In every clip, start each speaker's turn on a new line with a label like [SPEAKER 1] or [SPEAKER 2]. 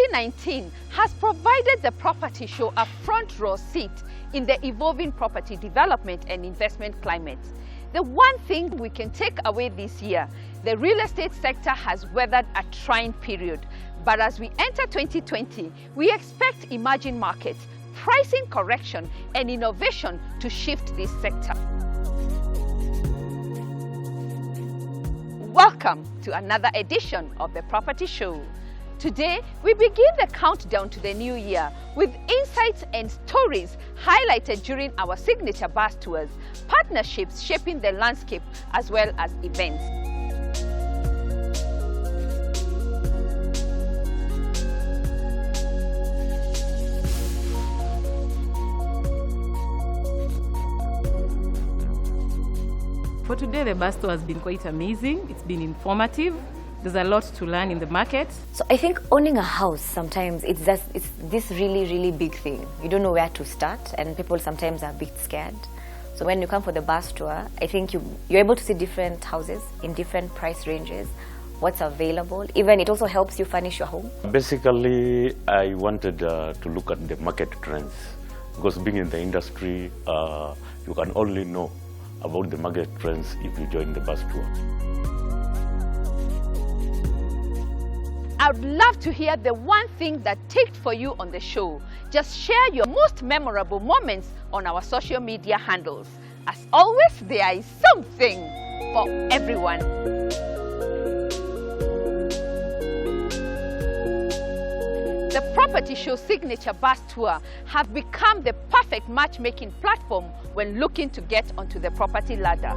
[SPEAKER 1] 2019 has provided the property show a front row seat in the evolving property development and investment climate. The one thing we can take away this year, the real estate sector has weathered a trying period. But as we enter 2020, we expect emerging markets, pricing correction, and innovation to shift this sector. Welcome to another edition of the Property Show. Today, we begin the countdown to the new year with insights and stories highlighted during our signature bus tours, partnerships shaping the landscape, as well as events.
[SPEAKER 2] For today, the bus tour has been quite amazing. It's been informative. There's a lot to learn in the market.
[SPEAKER 3] So I think owning a house sometimes it's this really big thing. You don't know where to start, and people sometimes are a bit scared. So when you come for the bus tour, I think you're able to see different houses in different price ranges, what's available. Even it also helps you furnish your home.
[SPEAKER 4] Basically, I wanted to look at the market trends, because being in the industry, you can only know about the market trends if you join the bus tour.
[SPEAKER 1] I would love to hear the one thing that ticked for you on the show. Just share your most memorable moments on our social media handles. As always, there is something for everyone. The Property Show Signature Bus Tour have become the perfect matchmaking platform when looking to get onto the property ladder.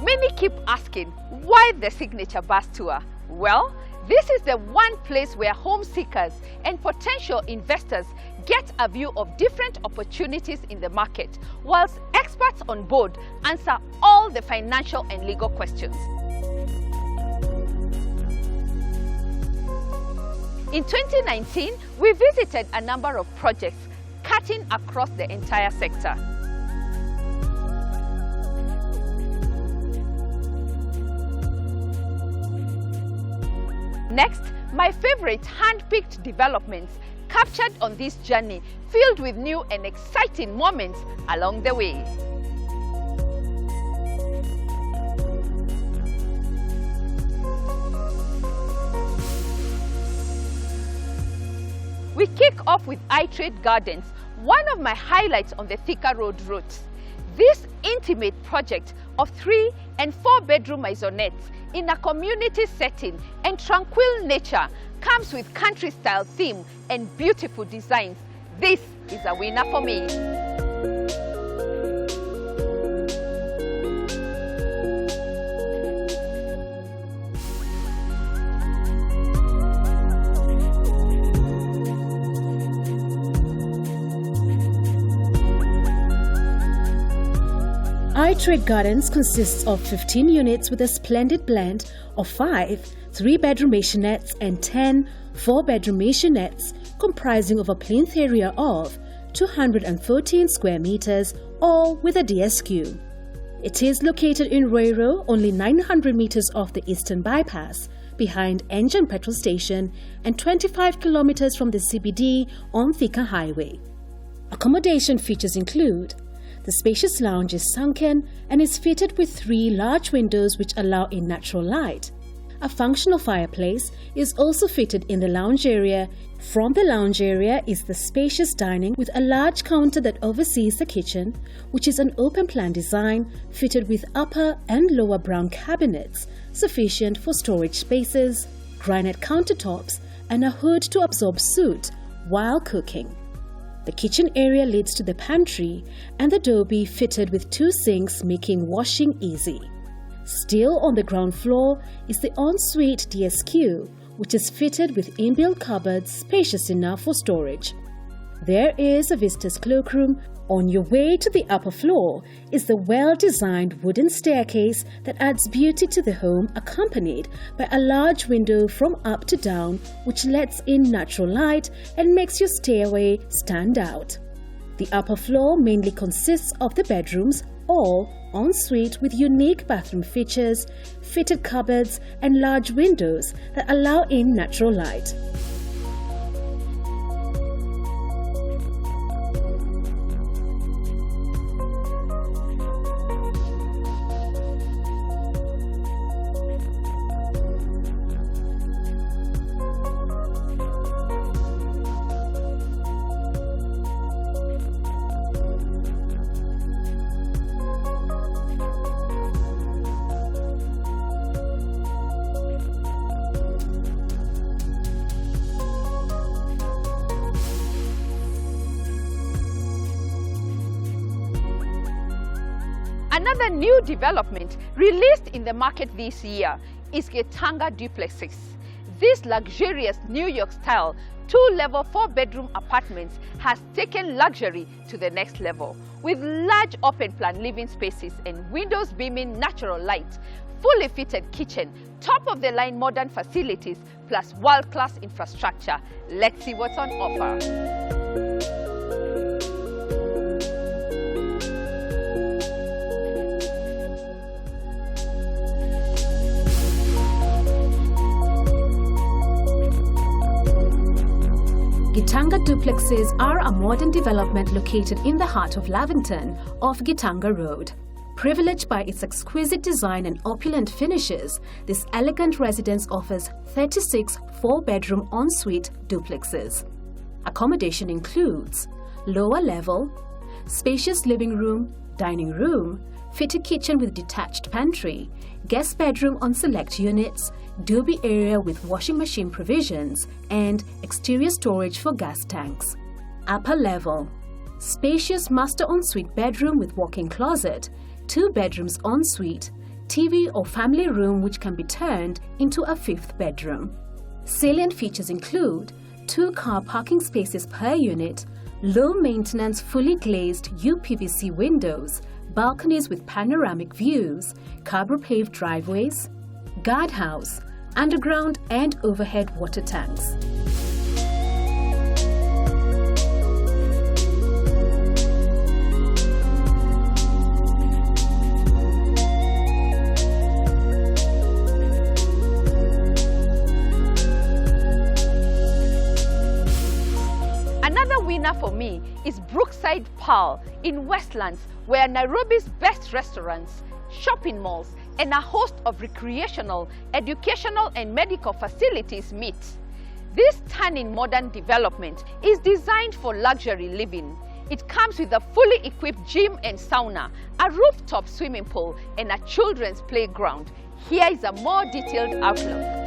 [SPEAKER 1] Many keep asking, why the Signature Bus Tour? Well, this is the one place where home seekers and potential investors get a view of different opportunities in the market, whilst experts on board answer all the financial and legal questions. In 2019, we visited a number of projects cutting across the entire sector. Next, my favorite hand-picked developments captured on this journey, filled with new and exciting moments along the way. We kick off with Itrade Gardens, one of my highlights on the Thika Road route. This intimate project of 3 and 4 bedroom maisonettes in a community setting and tranquil nature comes with country-style theme and beautiful designs. This is a winner for me.
[SPEAKER 5] Itrade Gardens consists of 15 units with a splendid blend of 5 3-bedroom maisonettes and 10 4-bedroom maisonettes, comprising of a plinth area of 214 square meters, all with a DSQ. It is located in Roiro, only 900 meters off the Eastern Bypass, behind Engine Petrol Station, and 25 kilometers from the CBD on Thika Highway. Accommodation features include: the spacious lounge is sunken and is fitted with 3 large windows which allow in natural light. A functional fireplace is also fitted in the lounge area. From the lounge area is the spacious dining with a large counter that oversees the kitchen, which is an open-plan design fitted with upper and lower brown cabinets, sufficient for storage spaces, granite countertops, and a hood to absorb soot while cooking. The kitchen area leads to the pantry and the dobie fitted with 2 sinks, making washing easy. Still on the ground floor is the ensuite DSQ, which is fitted with inbuilt cupboards spacious enough for storage. There is a visitor's cloakroom. On your way to the upper floor is the well-designed wooden staircase that adds beauty to the home, accompanied by a large window from up to down which lets in natural light and makes your stairway stand out. The upper floor mainly consists of the bedrooms, all en-suite with unique bathroom features, fitted cupboards and large windows that allow in natural light.
[SPEAKER 1] Another new development released in the market this year is Katanga duplexes. This luxurious New York-style 2-level 4-bedroom apartments has taken luxury to the next level, with large open-plan living spaces and windows beaming natural light, fully fitted kitchen, top-of-the-line modern facilities, plus world-class infrastructure. Let's see what's on offer.
[SPEAKER 5] Katanga duplexes are a modern development located in the heart of Lavington off Katanga Road. Privileged by its exquisite design and opulent finishes, this elegant residence offers 36 4-bedroom en-suite duplexes. Accommodation includes lower level, spacious living room, dining room, fitted kitchen with detached pantry, guest bedroom on select units, doobie area with washing machine provisions, and exterior storage for gas tanks. Upper level, spacious master ensuite bedroom with walk-in closet, 2 bedrooms ensuite, TV or family room which can be turned into a 5th bedroom. Salient features include 2 car parking spaces per unit, low maintenance fully glazed UPVC windows, balconies with panoramic views, carbo-paved driveways, guardhouse, underground and overhead water tanks.
[SPEAKER 1] Another winner for me is Brookside Pearl in Westlands, where Nairobi's best restaurants, shopping malls, and a host of recreational, educational, and medical facilities meet. This stunning modern development is designed for luxury living. It comes with a fully equipped gym and sauna, a rooftop swimming pool, and a children's playground. Here is a more detailed outlook.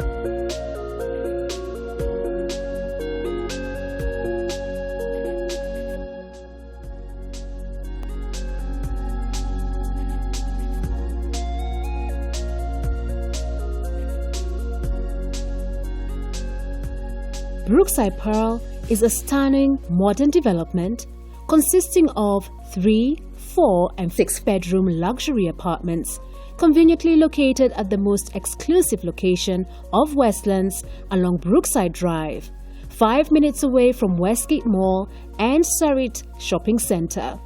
[SPEAKER 5] Brookside Pearl is a stunning modern development consisting of 3, 4 and 6-bedroom luxury apartments conveniently located at the most exclusive location of Westlands along Brookside Drive, 5 minutes away from Westgate Mall and Sarit Shopping Centre.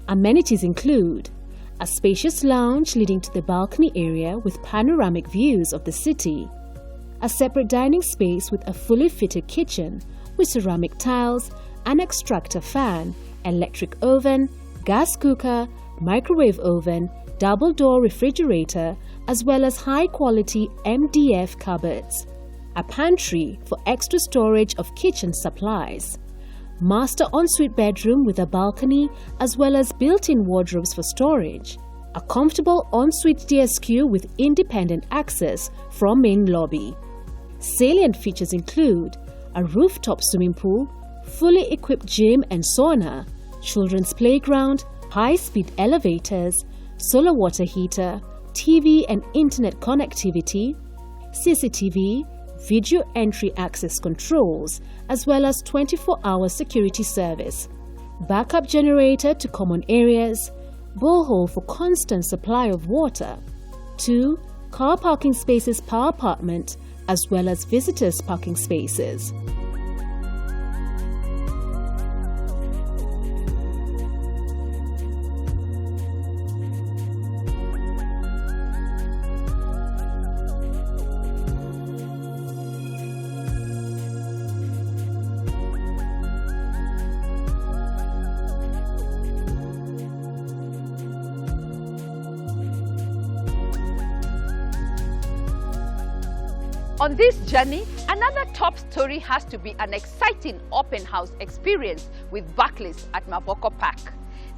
[SPEAKER 5] Amenities include a spacious lounge leading to the balcony area with panoramic views of the city, a separate dining space with a fully fitted kitchen with ceramic tiles, an extractor fan, electric oven, gas cooker, microwave oven, double-door refrigerator, as well as high-quality MDF cupboards, a pantry for extra storage of kitchen supplies, master ensuite bedroom with a balcony as well as built-in wardrobes for storage, a comfortable ensuite DSQ with independent access from main lobby. Salient features include a rooftop swimming pool, fully equipped gym and sauna, children's playground, high-speed elevators, solar water heater, TV and internet connectivity, CCTV, video entry access controls, as well as 24-hour security service, backup generator to common areas, borehole for constant supply of water, 2 car parking spaces per apartment, as well as visitors' parking spaces.
[SPEAKER 1] On this journey, another top story has to be an exciting open house experience with Barclays at Miwako Park.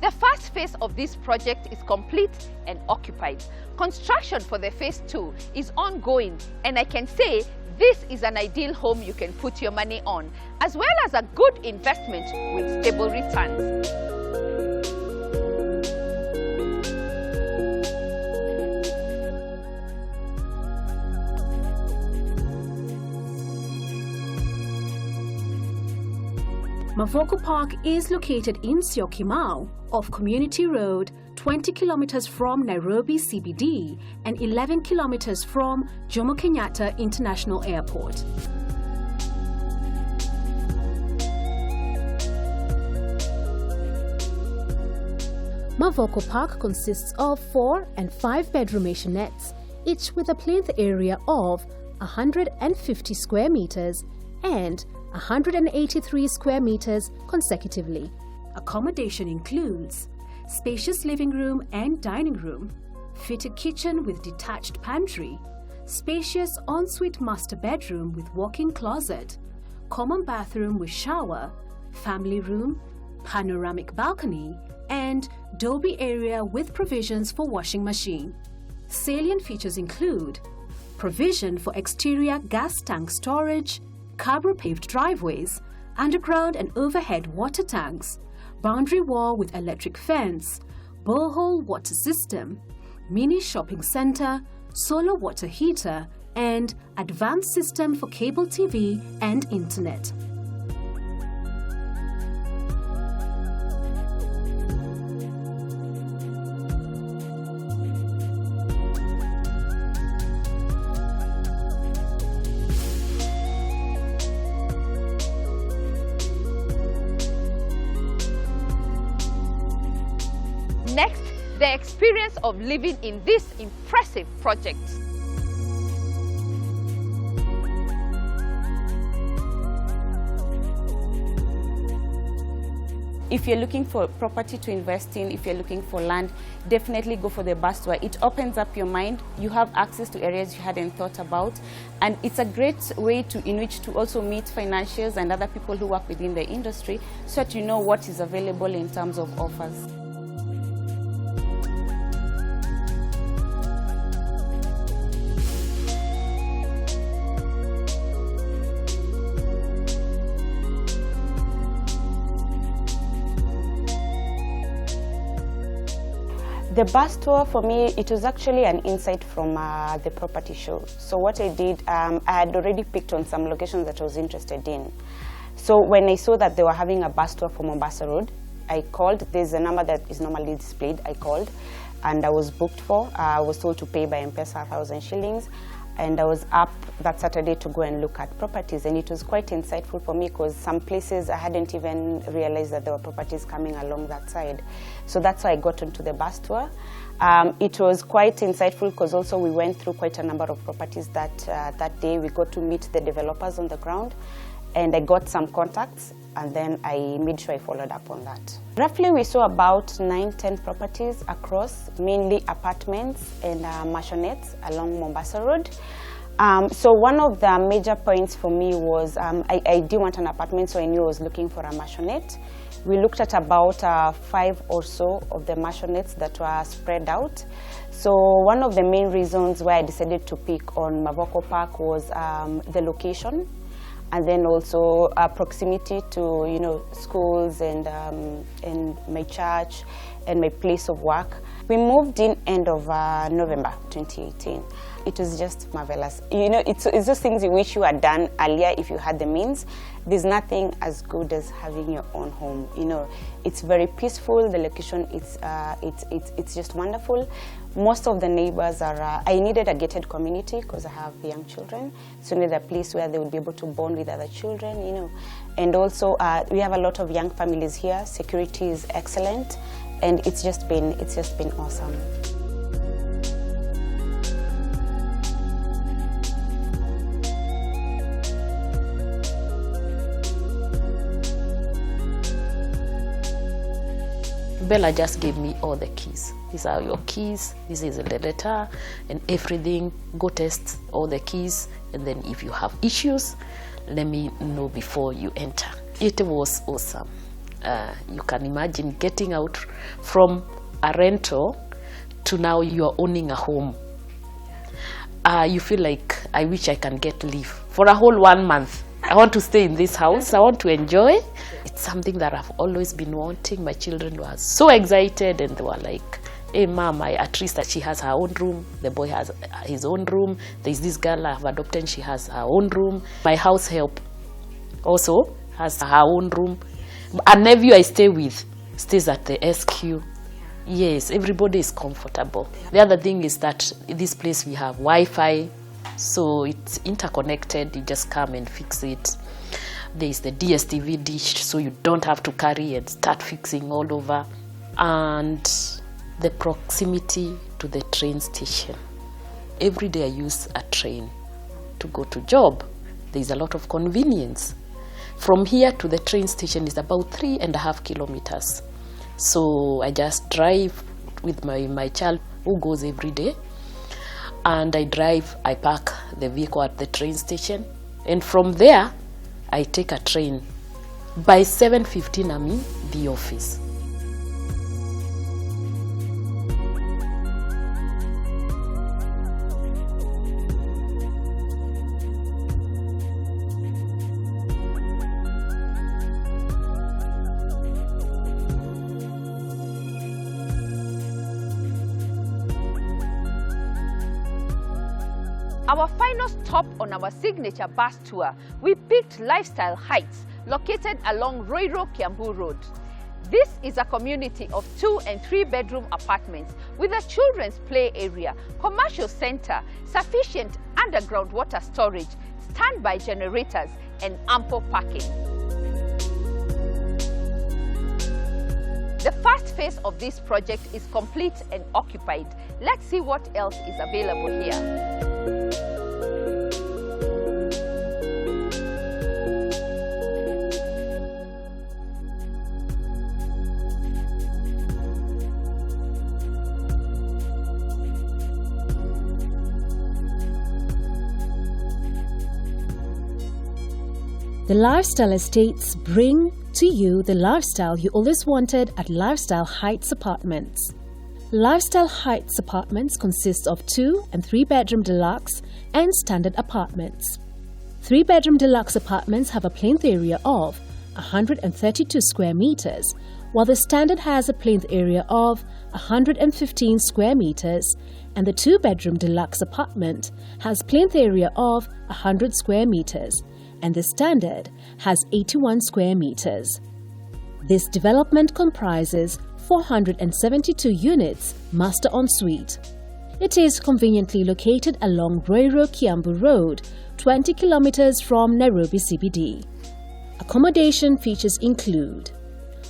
[SPEAKER 1] The first phase of this project is complete and occupied. Construction for the phase 2 is ongoing, and I can say this is an ideal home you can put your money on, as well as a good investment with stable returns.
[SPEAKER 5] Miwako Park is located in Syokimau off Community Road, 20 kilometers from Nairobi CBD and 11 kilometers from Jomo Kenyatta International Airport. Miwako Park consists of 4 and 5 bedroom maisonettes, each with a plinth area of 150 square meters and 183 square meters consecutively. Accommodation includes spacious living room and dining room, fitted kitchen with detached pantry, spacious ensuite master bedroom with walk-in closet, common bathroom with shower, family room, panoramic balcony, and doby area with provisions for washing machine. Salient features include provision for exterior gas tank storage, Cabro-paved driveways, underground and overhead water tanks, boundary wall with electric fence, borehole water system, mini shopping center, solar water heater, and advanced system for cable TV and internet.
[SPEAKER 1] Next, the experience of living in this impressive project.
[SPEAKER 6] If you're looking for property to invest in, if you're looking for land, definitely go for the bus tour. It opens up your mind. You have access to areas you hadn't thought about. And it's a great way in which to also meet financiers and other people who work within the industry so that you know what is available in terms of offers. The bus tour for me, it was actually an insight from the property show. So what I did, I had already picked on some locations that I was interested in. So when I saw that they were having a bus tour for Mombasa Road, I called. There's a number that is normally displayed. I called and I was booked for. I was told to pay by M-Pesa 1,000 shillings. And I was up that Saturday to go and look at properties. And it was quite insightful for me because some places I hadn't even realized that there were properties coming along that side. So that's why I got onto the bus tour. It was quite insightful because also we went through quite a number of properties that day. We got to meet the developers on the ground. And I got some contacts, and then I made sure I followed up on that. Roughly, we saw about 9-10 properties across, mainly apartments and mansionettes along Mombasa Road. So one of the major points for me was I didn't want an apartment, so I knew I was looking for a mansionette. We looked at about 5 or so of the mansionettes that were spread out. So one of the main reasons why I decided to pick on Miwako Park was the location. And then also proximity to schools and my church and my place of work. We moved in end of November 2018. It was just marvelous. It's those things you wish you had done earlier if you had the means. There's nothing as good as having your own home. It's very peaceful. The location it's just wonderful. Most of the neighbors are. I needed a gated community because I have young children, so I needed a place where they would be able to bond with other children. And also we have a lot of young families here. Security is excellent, and it's just been awesome.
[SPEAKER 7] Bella just gave me all the keys. These are your keys, this is the letter and everything. Go test all the keys, and then if you have issues, let me know before you enter. It was awesome. You can imagine getting out from a rental to now you are owning a home. You feel like, I wish I can get leave for a whole 1 month. I want to stay in this house. I want to enjoy. It's something that I've always been wanting. My children were so excited, and they were like, hey mom, at least that she has her own room. The boy has his own room. There's this girl I've adopted, she has her own room. My house help also has her own room. A nephew I stay with stays at the SQ. Yes, everybody is comfortable. The other thing is that in this place we have Wi-Fi, so it's interconnected. You just come and fix it. There is the DSTV dish, so you don't have to carry and start fixing all over. And the proximity to the train station. Every day I use a train to go to job. There is a lot of convenience. From here to the train station is about 3.5 kilometers. So I just drive with my child who goes every day. And I drive, I park the vehicle at the train station. And from there, I take a train. By 7:15, I'm in the office.
[SPEAKER 1] Our final stop on our signature bus tour, we picked Lifestyle Heights, located along Roiro Kiambu Road. This is a community of 2- and 3-bedroom apartments with a children's play area, commercial center, sufficient underground water storage, standby generators, and ample parking. The first phase of this project is complete and occupied. Let's see what else is available here.
[SPEAKER 5] The Lifestyle Estates bring to you the lifestyle you always wanted at Lifestyle Heights Apartments. Lifestyle Heights Apartments consist of 2- and 3-bedroom deluxe and standard apartments. 3-bedroom deluxe apartments have a plinth area of 132 square meters, while the standard has a plinth area of 115 square meters, and the 2-bedroom deluxe apartment has plinth area of 100 square meters, and the standard has 81 square meters. This development comprises 472 units, master ensuite. It is conveniently located along Roiro Kiambu Road, 20 kilometers from Nairobi CBD. Accommodation features include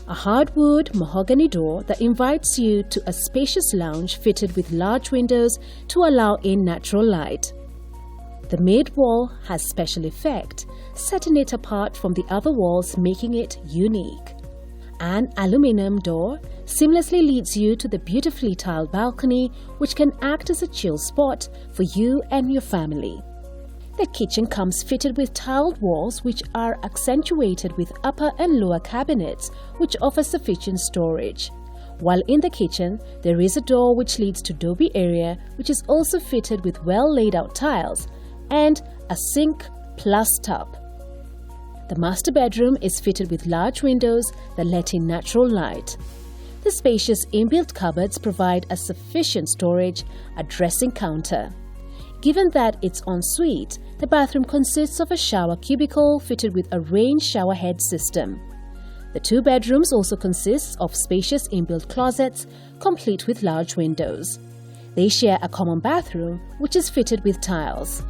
[SPEAKER 5] a hardwood mahogany door that invites you to a spacious lounge fitted with large windows to allow in natural light. The mid wall has special effect, setting it apart from the other walls, making it unique. An aluminum door seamlessly leads you to the beautifully tiled balcony, which can act as a chill spot for you and your family. The kitchen comes fitted with tiled walls which are accentuated with upper and lower cabinets, which offer sufficient storage. While in the kitchen, there is a door which leads to Dobby area, which is also fitted with well laid out tiles, and a sink plus tub. The master bedroom is fitted with large windows that let in natural light. The spacious inbuilt cupboards provide a sufficient storage, a dressing counter. Given that it's en suite, the bathroom consists of a shower cubicle fitted with a rain shower head system. The 2 bedrooms also consist of spacious inbuilt closets, complete with large windows. They share a common bathroom, which is fitted with tiles.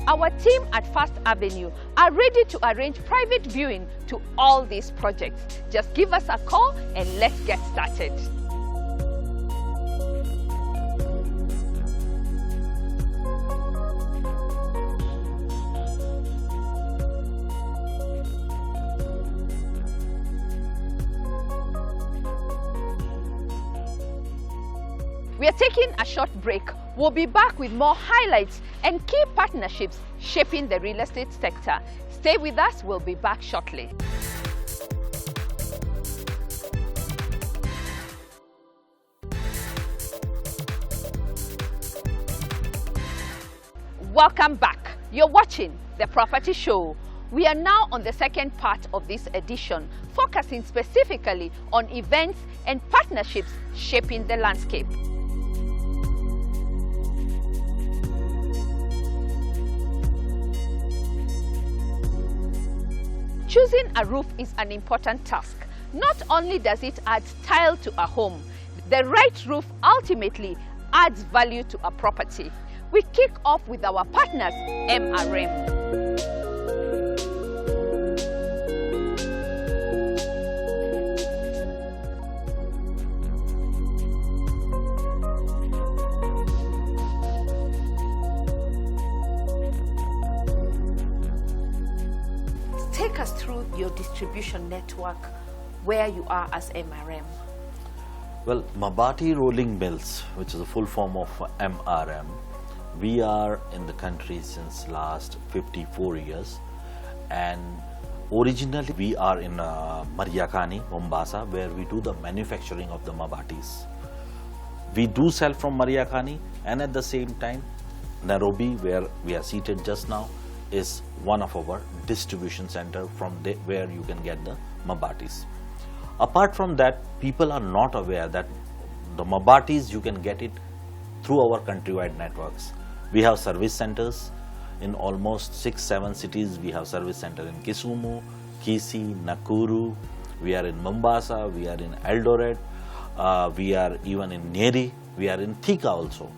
[SPEAKER 1] Our team at First Avenue are ready to arrange private viewing to all these projects. Just give us a call and let's get started. We are taking a short break. We'll be back with more highlights and key partnerships shaping the real estate sector. Stay with us, we'll be back shortly. Welcome back. You're watching The Property Show. We are now on the second part of this edition, focusing specifically on events and partnerships shaping the landscape. Choosing a roof is an important task. Not only does it add style to a home, the right roof ultimately adds value to a property. We kick off with our partners, MRM. Take us through your distribution network, where you are as MRM.
[SPEAKER 8] Well, Mabati Rolling Mills, which is a full form of MRM, we are in the country since last 54 years, and originally we are in Mariakani, Mombasa, where we do the manufacturing of the Mabatis. We do sell from Mariakani, and at the same time Nairobi, where we are seated just now, is one of our distribution center from where you can get the Mabatis. Apart from that, people are not aware that the Mabatis you can get it through our countrywide networks. We have service centers in almost 6-7 cities. We have service center in Kisumu, Kisii, Nakuru. We are in Mombasa. We are in Eldoret. We are even in Nyeri. We are in Thika also.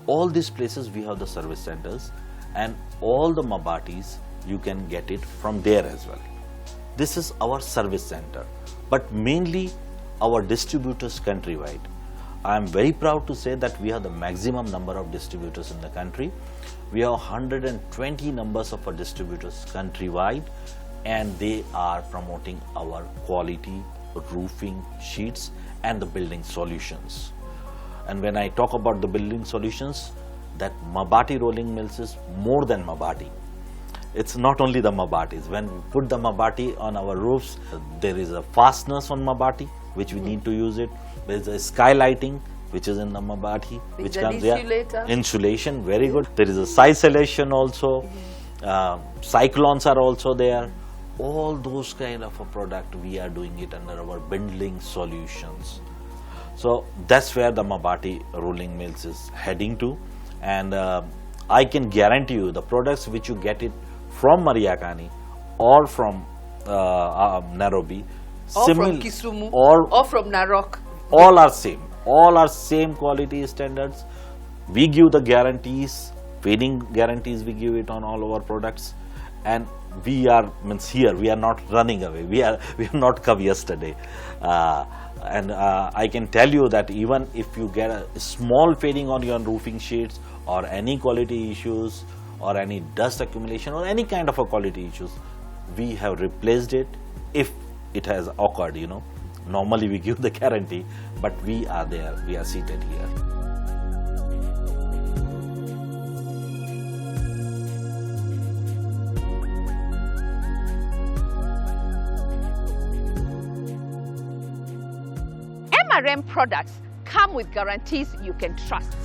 [SPEAKER 8] All these places we have the service centers, and all the Mabatis you can get it from there as well. This is our service center, but mainly our distributors countrywide. I am very proud to say that we have the maximum number of distributors in the country. We have 120 numbers of our distributors countrywide, and they are promoting our quality roofing sheets and the building solutions. And when I talk about the building solutions, that Mabati Rolling Mills is more than Mabati. It's not only the Mabatis. When we put the Mabati on our roofs, there is a fasteners on Mabati, which we need to use it. There is a skylighting, which is in the Mabati, which comes here. Insulation, very good. There is a sisolation also. Cyclones are also there. All those kind of a product, we are doing it under our building solutions. So that's where the Mabati Rolling Mills is heading to. And I can guarantee you the products which you get it from Mariakani or from Nairobi,
[SPEAKER 1] Or from Kisumu, or from Narok.
[SPEAKER 8] All are same. All are same quality standards. We give the guarantees, fading guarantees we give it on all our products. And we are, here, we are not running away. We have not come yesterday. I can tell you that even if you get a small fading on your roofing sheets or any quality issues or any dust accumulation or any kind of a quality issues, we have replaced it if it has occurred, you know. Normally we give the guarantee, but we are there, we are seated here.
[SPEAKER 1] MRM products come with guarantees you can trust.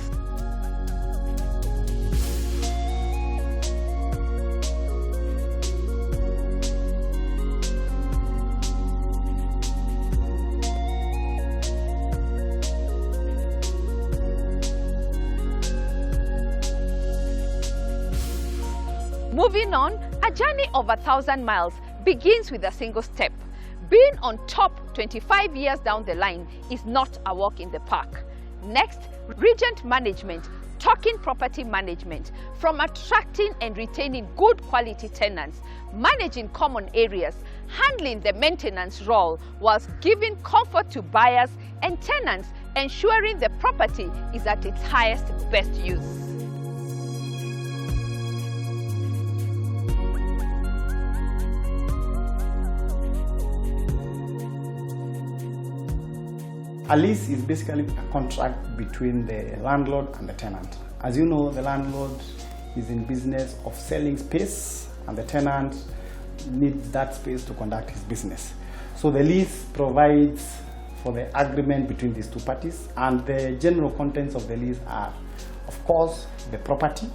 [SPEAKER 1] Moving on, a journey of 1,000 miles begins with a single step. Being on top 25 years down the line is not a walk in the park. Next, Regent Management talking property management, from attracting and retaining good quality tenants, managing common areas, handling the maintenance role whilst giving comfort to buyers and tenants, ensuring the property is at its highest best use.
[SPEAKER 9] A lease is basically a contract between the landlord and the tenant. As you know, the landlord is in business of selling space and the tenant needs that space to conduct his business. So the lease provides for the agreement between these two parties, and the general contents of the lease are, of course, the property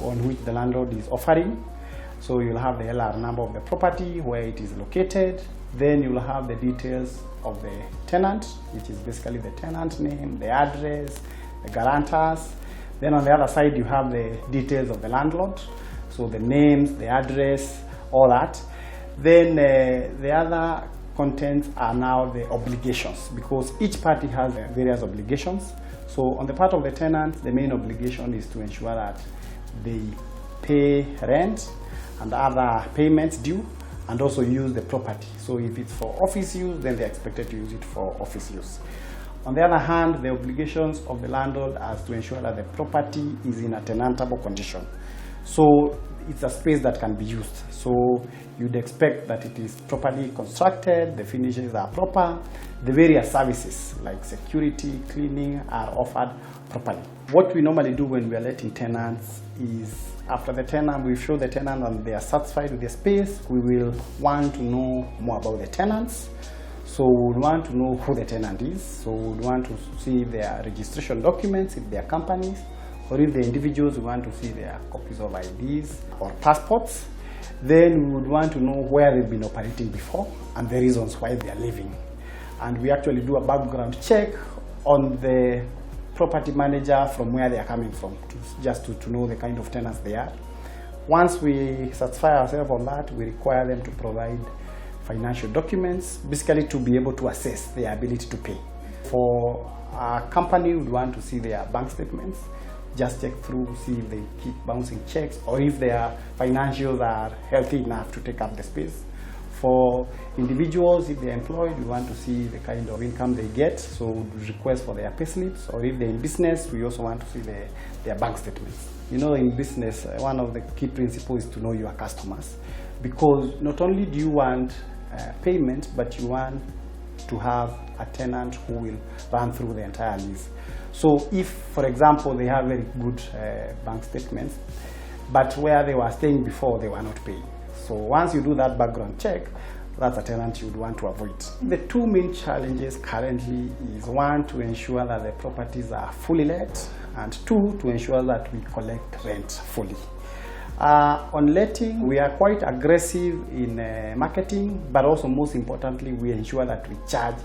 [SPEAKER 9] on which the landlord is offering. So you'll have the LR number of the property, where it is located. Then you'll have the details of the tenant, which is basically the tenant name, the address, the guarantors. Then on the other side, you have the details of the landlord, so the names, the address, all that. Then the other contents are now the obligations, because each party has various obligations. So on the part of the tenant, the main obligation is to ensure that they pay rent and other payments due, and also use the property. So if it's for office use, then they're expected to use it for office use. On the other hand, the obligations of the landlord are to ensure that the property is in a tenantable condition. So it's a space that can be used. So you'd expect that it is properly constructed, the finishes are proper, the various services like security, cleaning are offered properly. What we normally do when we are letting tenants is, after the tenant, we show the tenant and they are satisfied with the space, we will want to know more about the tenants. So we want to know who the tenant is. So we want to see their registration documents, if they are companies, or if the individuals, we want to see their copies of IDs or passports. Then we would want to know where they've been operating before and the reasons why they are leaving. And we actually do a background check on the property manager from where they are coming from, just to know the kind of tenants they are. Once we satisfy ourselves on that, we require them to provide financial documents, basically to be able to assess their ability to pay. For a company, we want to see their bank statements, just check through, see if they keep bouncing checks, or if their financials are healthy enough to take up the space. For individuals, if they're employed, we want to see the kind of income they get, so we request for their pay slips. Or if they're in business, we also want to see their bank statements. You know, in business, one of the key principles is to know your customers, because not only do you want payment, but you want to have a tenant who will run through the entire lease. So if, for example, they have very good bank statements, but where they were staying before, they were not paying. So once you do that background check, that's a tenant you would want to avoid. The two main challenges currently is, one, to ensure that the properties are fully let, and two, to ensure that we collect rent fully. On letting, we are quite aggressive in marketing, but also most importantly, we ensure that we charge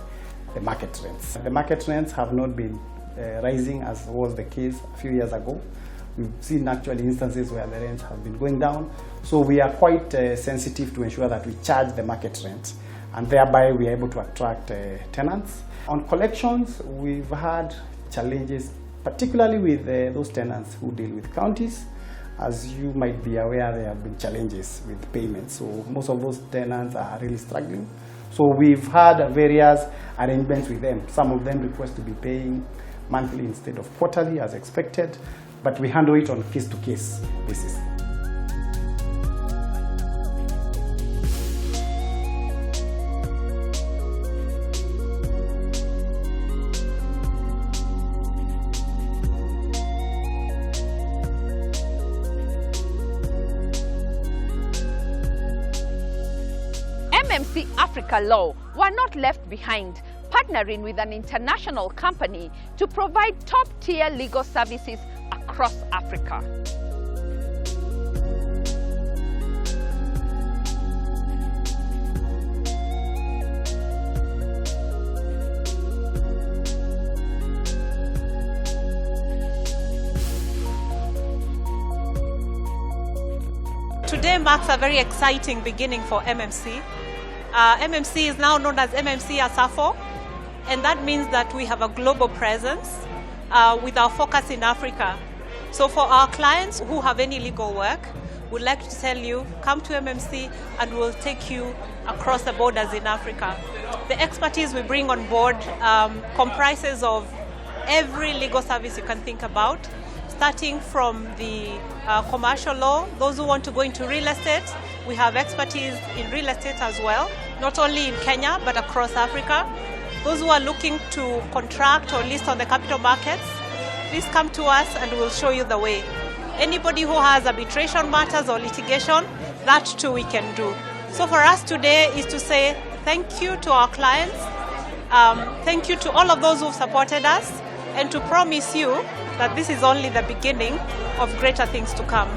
[SPEAKER 9] the market rents. The market rents have not been rising as was the case a few years ago. We've seen actually instances where the rents have been going down. So we are quite sensitive to ensure that we charge the market rent, and thereby we are able to attract tenants. On collections, we've had challenges, particularly with those tenants who deal with counties. As you might be aware, there have been challenges with payments. So most of those tenants are really struggling. So we've had various arrangements with them. Some of them request to be paying monthly instead of quarterly as expected, but we handle it on case-to-case basis.
[SPEAKER 1] MMC Africa Law were not left behind, partnering with an international company to provide top-tier legal services across Africa.
[SPEAKER 10] Today marks a very exciting beginning for MMC. MMC is now known as MMC Asafo, and that means that we have a global presence. with our focus in Africa. So for our clients who have any legal work, we'd like to tell you, come to MMC and we'll take you across the borders in Africa. The expertise we bring on board comprises of every legal service you can think about, starting from the commercial law. Those who want to go into real estate, we have expertise in real estate as well, not only in Kenya, but across Africa. Those who are looking to contract or list on the capital markets, please come to us and we'll show you the way. Anybody who has arbitration matters or litigation, that too we can do. So for us today is to say thank you to our clients, thank you to all of those who've supported us, and to promise you that this is only the beginning of greater things to come.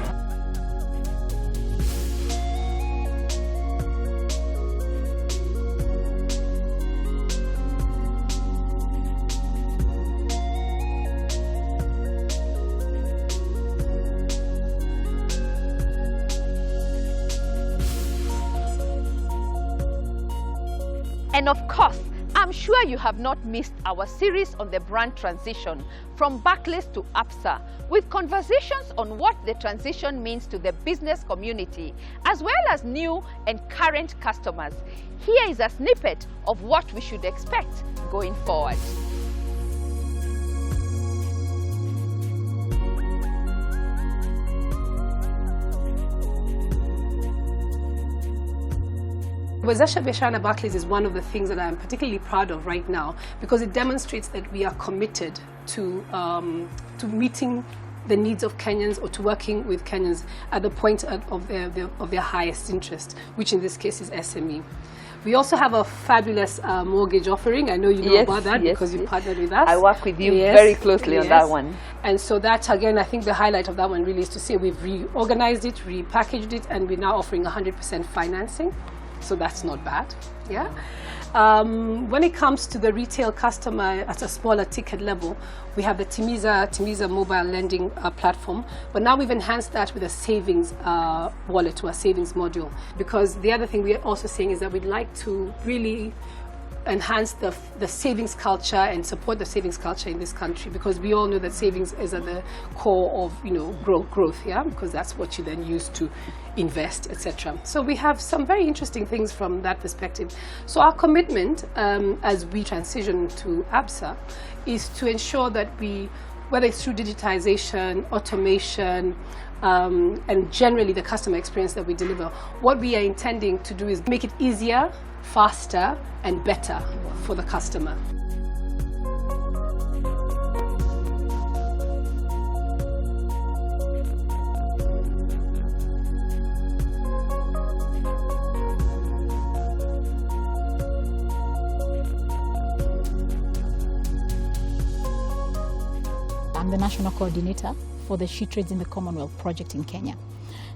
[SPEAKER 1] And of course, I'm sure you have not missed our series on the brand transition from Barclays to ABSA, with conversations on what the transition means to the business community, as well as new and current customers. Here is a snippet of what we should expect going forward.
[SPEAKER 11] Wezesha Biashara na Barclays is one of the things that I'm particularly proud of right now, because it demonstrates that we are committed to meeting the needs of Kenyans, or to working with Kenyans at the point of their highest interest, which in this case is SME. We also have a fabulous mortgage offering. I know you know about that because you partnered with us.
[SPEAKER 1] I work with you very closely on that one.
[SPEAKER 11] And so that, again, I think the highlight of that one really is to say we've reorganized it, repackaged it, and we're now offering 100% financing. So that's not bad, yeah. When it comes to the retail customer at a smaller ticket level, we have the Timiza mobile lending platform, but now we've enhanced that with a savings wallet, or a savings module. Because the other thing we are also saying is that we'd like to really enhance the savings culture and support the savings culture in this country, because we all know that savings is at the core of growth, yeah, because that's what you then use to invest, etc. So we have some very interesting things from that perspective. So our commitment as we transition to ABSA is to ensure that we, whether it's through digitization, automation, and generally the customer experience that we deliver, what we are intending to do is make it easier, faster and better for the customer.
[SPEAKER 12] I'm the National Coordinator for the She Trades in the Commonwealth project in Kenya.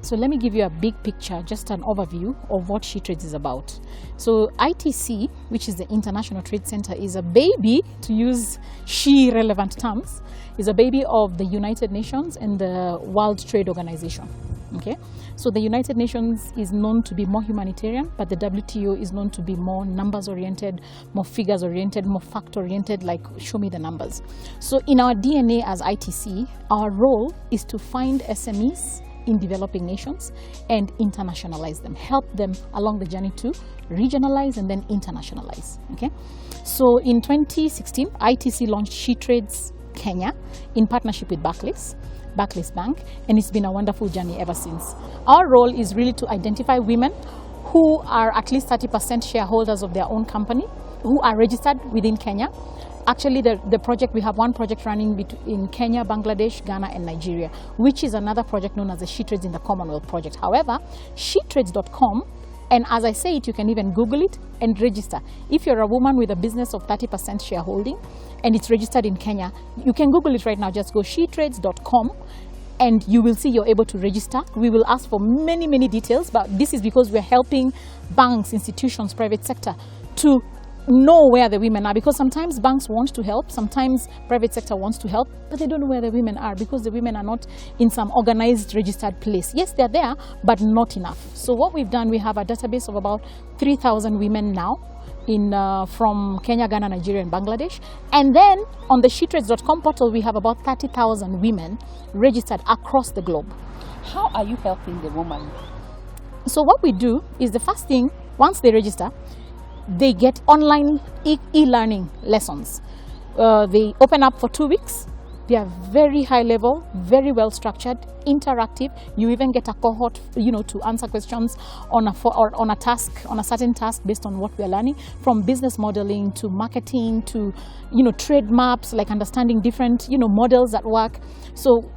[SPEAKER 12] So let me give you a big picture, just an overview of what She Trades is about. So ITC, which is the International Trade Center, is a baby, to use she relevant terms, is a baby of the United Nations and the World Trade Organization. Okay, so the United Nations is known to be more humanitarian, but the WTO is known to be more numbers oriented, more figures oriented, more fact oriented, like show me the numbers. So in our DNA as ITC, our role is to find SMEs in developing nations and internationalize them, help them along the journey to regionalize and then internationalize. Okay, so in 2016, ITC launched She Trades Kenya in partnership with Barclays Bank, and it's been a wonderful journey ever since. Our role is really to identify women who are at least 30% shareholders of their own company, who are registered within Kenya. Actually, the project, we have one project running in Kenya, Bangladesh, Ghana and Nigeria, which is another project known as the She Trades in the Commonwealth project. However, shetrades.com, and as I say it, you can even Google it and register. If you're a woman with a business of 30% shareholding and it's registered in Kenya, you can Google it right now. Just go shetrades.com and you will see you're able to register. We will ask for many, many details, but this is because we're helping banks, institutions, private sector to know where the women are, because sometimes banks want to help, sometimes private sector wants to help, but they don't know where the women are because the women are not in some organized registered place. Yes, they're there, but not enough. So what we've done, we have a database of about 3,000 women now from Kenya, Ghana, Nigeria, and Bangladesh. And then on the shetrades.com portal, we have about 30,000 women registered across the globe.
[SPEAKER 1] How are you helping the woman?
[SPEAKER 12] So what we do is, the first thing, once they register, they get online e-learning lessons. They open up for 2 weeks. They are very high level, very well structured, interactive. You even get a cohort, to answer questions on a task, on a certain task based on what we are learning, from business modeling to marketing to, trade maps, like understanding different, models at work. So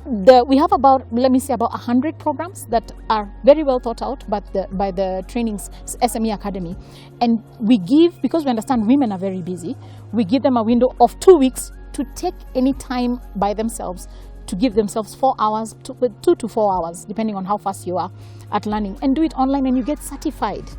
[SPEAKER 12] we have about 100 programs that are very well thought out by the trainings SME Academy. And we give, because we understand women are very busy, we give them a window of 2 weeks to take any time by themselves, to give themselves 4 hours, 2 to 4 hours, depending on how fast you are at learning, and do it online, and you get certified.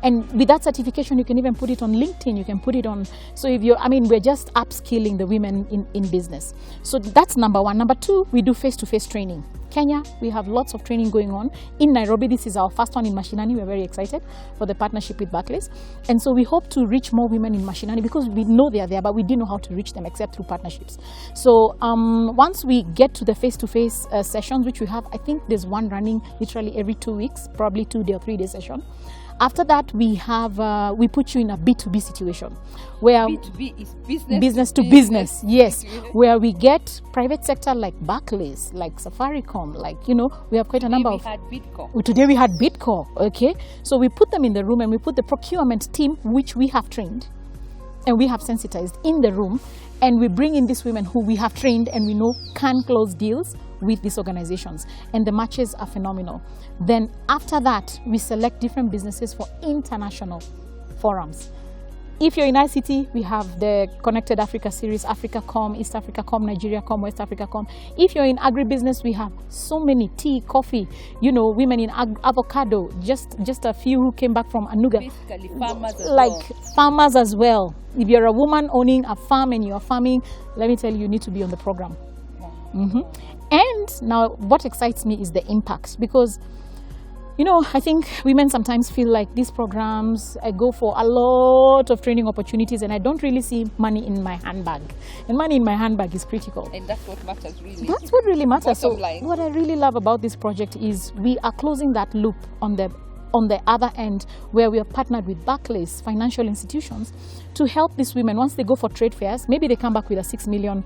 [SPEAKER 12] And with that certification, you can even put it on LinkedIn, you can put it on, so if you're, we're just upskilling the women in business. So that's number one. Number two, we do face-to-face training. Kenya, we have lots of training going on. In Nairobi, this is our first one in Mashinani. We're very excited for the partnership with Barclays. And so we hope to reach more women in Mashinani, because we know they are there, but we didn't know how to reach them except through partnerships. So once we get to the face-to-face sessions, which we have, I think there's one running literally every 2 weeks, probably 2 day or 3 day session. After that, we have we put you in a B2B situation, where
[SPEAKER 1] B2B is
[SPEAKER 12] business to business, yes, where we get private sector like Barclays, like Safaricom, like we have quite a number of. Today we had Bitco, okay. So we put them in the room, and we put the procurement team, which we have trained, and we have sensitized, in the room, and we bring in these women who we have trained and we know can close deals with these organizations, and the matches are phenomenal. Then after that, we select different businesses for international forums. If you're in ICT, we have the Connected Africa series, AfricaCom, East AfricaCom, NigeriaCom, West AfricaCom. If you're in agribusiness, we have so many, tea, coffee, women in avocado, just a few who came back from Anuga.
[SPEAKER 1] Basically farmers as
[SPEAKER 12] like farmers as well. If you're a woman owning a farm and you're farming, let me tell you, you need to be on the program. And now what excites me is the impact, because I think women sometimes feel like these programs, I go for a lot of training opportunities and I don't really see money in my handbag. And money in my handbag is critical.
[SPEAKER 1] And that's what matters really.
[SPEAKER 12] That's what really matters. So
[SPEAKER 1] line.
[SPEAKER 12] What I really love about this project is we are closing that loop on the other end, where we are partnered with Barclays, financial institutions, to help these women. Once they go for trade fairs, maybe they come back with a $6 million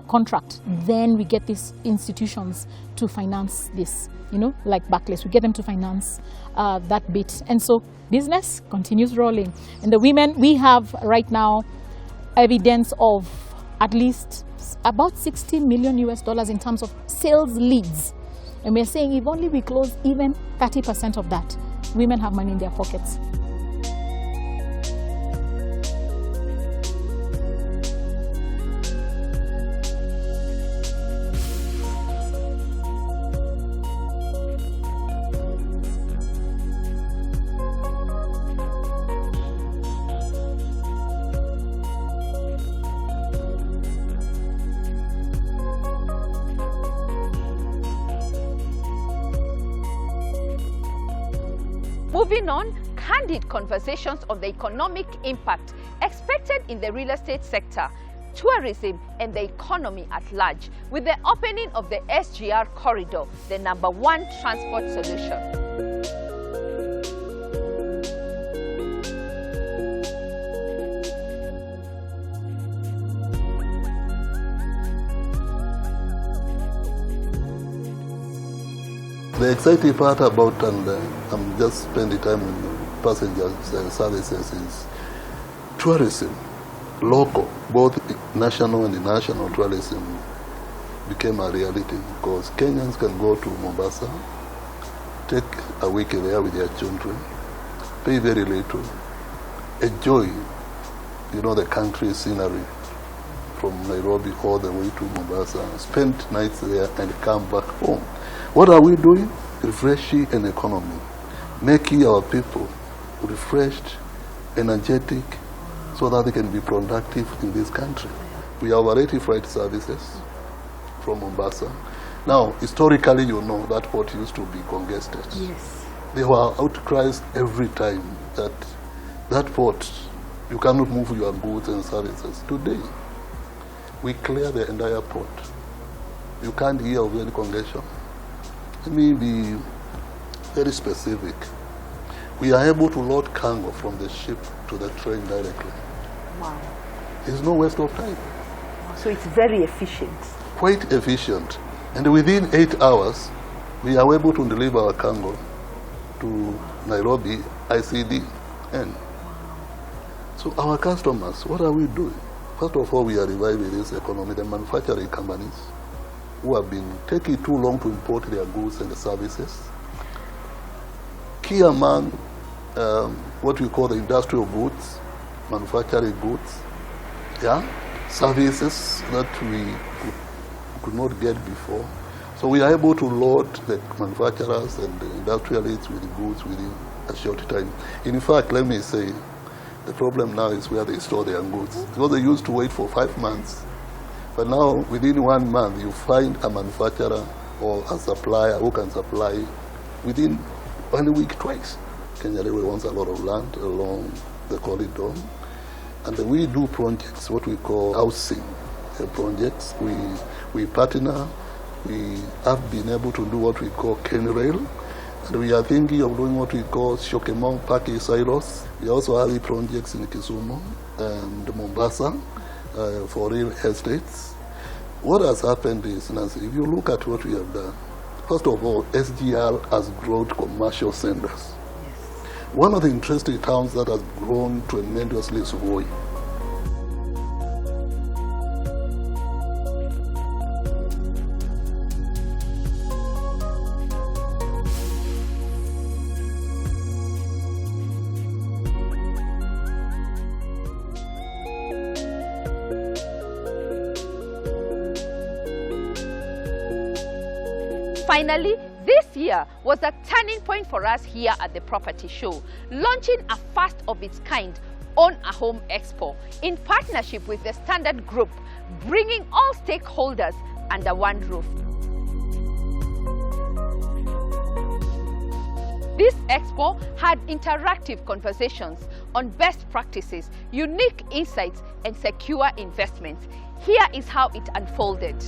[SPEAKER 12] contract. Then we get these institutions to finance this, like Barclays. We get them to finance that bit. And so business continues rolling. And the women, we have right now evidence of at least about $60 million in terms of sales leads. And we're saying if only we close even 30% of that, women have money in their pockets.
[SPEAKER 1] Moving on, candid conversations on the economic impact expected in the real estate sector, tourism, and the economy at large, with the opening of the SGR corridor, the #1 transport solution.
[SPEAKER 13] The exciting part about, and I'm just spending time with passengers and services, is tourism, local, both national and international tourism became a reality, because Kenyans can go to Mombasa, take a week there with their children, pay very little, enjoy, the country's scenery from Nairobi all the way to Mombasa, spend nights there and come back home. What are we doing? Refreshing an economy, making our people refreshed, energetic, so that they can be productive in this country. We have already freight services from Mombasa. Now, historically, that port used to be congested.
[SPEAKER 1] Yes.
[SPEAKER 13] There were outcries every time that that port, you cannot move your goods and services. Today, we clear the entire port. You can't hear of any congestion. Let me be very specific. We are able to load cargo from the ship to the train directly.
[SPEAKER 1] Wow.
[SPEAKER 13] There's no waste of time.
[SPEAKER 1] So it's very efficient.
[SPEAKER 13] Quite efficient. And within 8 hours, we are able to deliver our cargo to Nairobi ICD. So our customers, what are we doing? First of all, we are reviving this economy. The manufacturing companies who have been taking too long to import their goods and services. Key among what we call the industrial goods, manufacturing goods, services that we could not get before. So we are able to load the manufacturers and the industrialists with the goods within a short time. In fact, let me say, the problem now is where they store their goods. Because they used to wait for 5 months. But now, within 1 month, you find a manufacturer or a supplier who can supply within 1 week twice. Kenya Railway wants a lot of land along the corridor. And we do projects, what we call housing projects. We partner. We have been able to do what we call Ken Rail. And we are thinking of doing what we call Shokemong Parking Silos. We also have projects in Kisumu and Mombasa for real estates. What has happened is, Nancy, if you look at what we have done, first of all, SGR has grown commercial centers. Yes. One of the interesting towns that has grown tremendously is Voi.
[SPEAKER 1] Finally, this year was a turning point for us here at the property show, launching a first of its kind on a home expo in partnership with the Standard Group, bringing all stakeholders under one roof. This expo had interactive conversations on best practices, unique insights, and secure investments. Here is how it unfolded.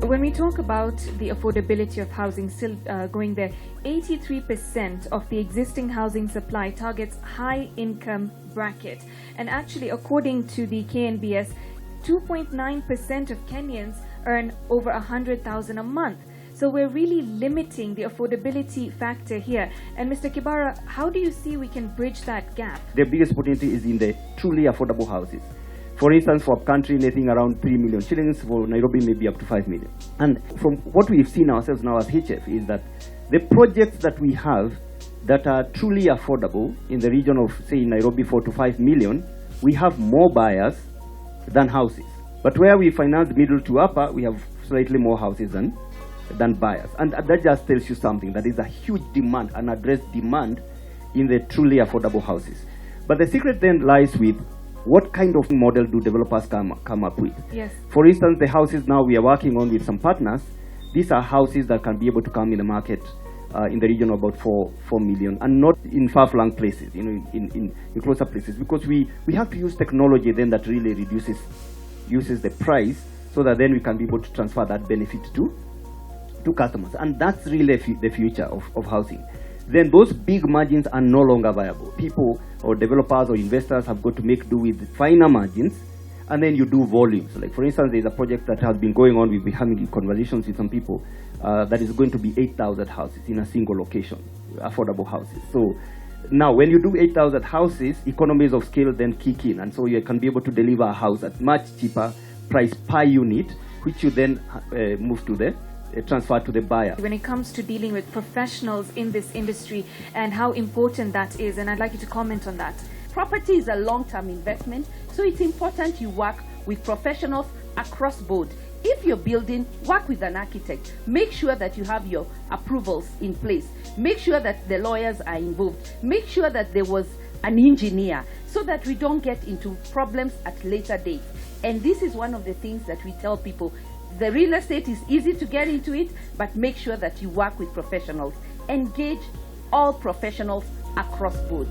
[SPEAKER 14] When we talk about the affordability of housing still going there, 83% of the existing housing supply targets high income bracket. And actually, according to the KNBS, 2.9% of Kenyans earn over 100,000 a month. So we're really limiting the affordability factor here. And Mr. Kibara, how do you see we can bridge that gap?
[SPEAKER 15] The biggest opportunity is in the truly affordable houses. For instance, for a country, anything around 3 million shillings, for Nairobi maybe up to 5 million. And from what we've seen ourselves now as HF is that the projects that we have that are truly affordable in the region of, say, in Nairobi 4 to 5 million, we have more buyers than houses. But where we finance middle to upper, we have slightly more houses than buyers. And that just tells you something, that is a huge demand, an addressed demand in the truly affordable houses. But the secret then lies with what kind of model do developers come up with?
[SPEAKER 14] Yes.
[SPEAKER 15] For instance, the houses now we are working on with some partners, these are houses that can be able to come in the market in the region of about 4 million, and not in far-flung places, in closer places, because we have to use technology then that really uses the price, so that then we can be able to transfer that benefit to customers. And that's really the future of housing. Then those big margins are no longer viable. People or developers or investors have got to make do with finer margins, and then you do volumes. Like, for instance, there's a project that has been going on, we've been having conversations with some people, that is going to be 8,000 houses in a single location, affordable houses. So now when you do 8,000 houses, economies of scale then kick in, and so you can be able to deliver a house at much cheaper price per unit, which you then move to the transfer to the buyer.
[SPEAKER 14] When it comes to dealing with professionals in this industry and how important that is, and I'd like you to comment on that.
[SPEAKER 1] Property is a long-term investment, so it's important you work with professionals across board. if you're building, work with an architect. Make sure that you have your approvals in place. Make sure that the lawyers are involved. Make sure that there was an engineer, so that we don't get into problems at later dates. And this is one of the things that we tell people. The real estate is easy to get into it, but make sure that you work with professionals. Engage all professionals across board.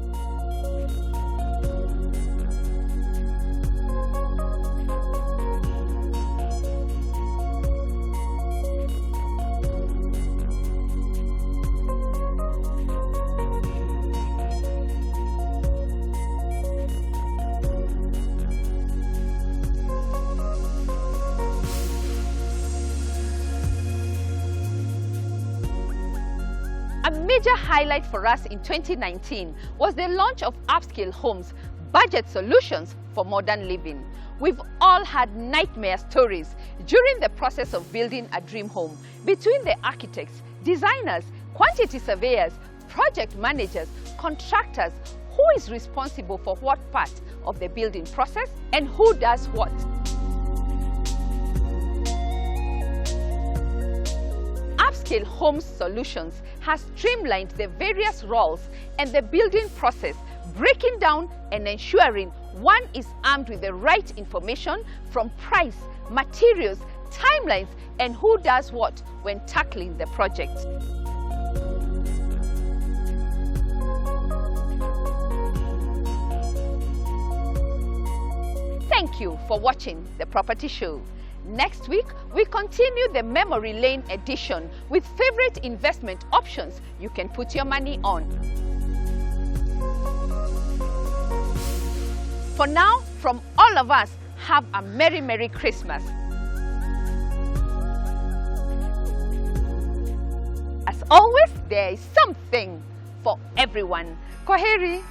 [SPEAKER 1] A major highlight for us in 2019 was the launch of Upscale Homes, budget solutions for modern living. We've all had nightmare stories during the process of building a dream home between the architects, designers, quantity surveyors, project managers, contractors. Who is responsible for what part of the building process and who does what? Upscale Homes Solutions has streamlined the various roles and the building process, breaking down and ensuring one is armed with the right information from price, materials, timelines, and who does what when tackling the project. Thank you for watching The Property Show. Next week, we continue the Memory Lane edition with favorite investment options you can put your money on. For now, from all of us, have a Merry, Merry Christmas. As always, there is something for everyone. Kwaheri.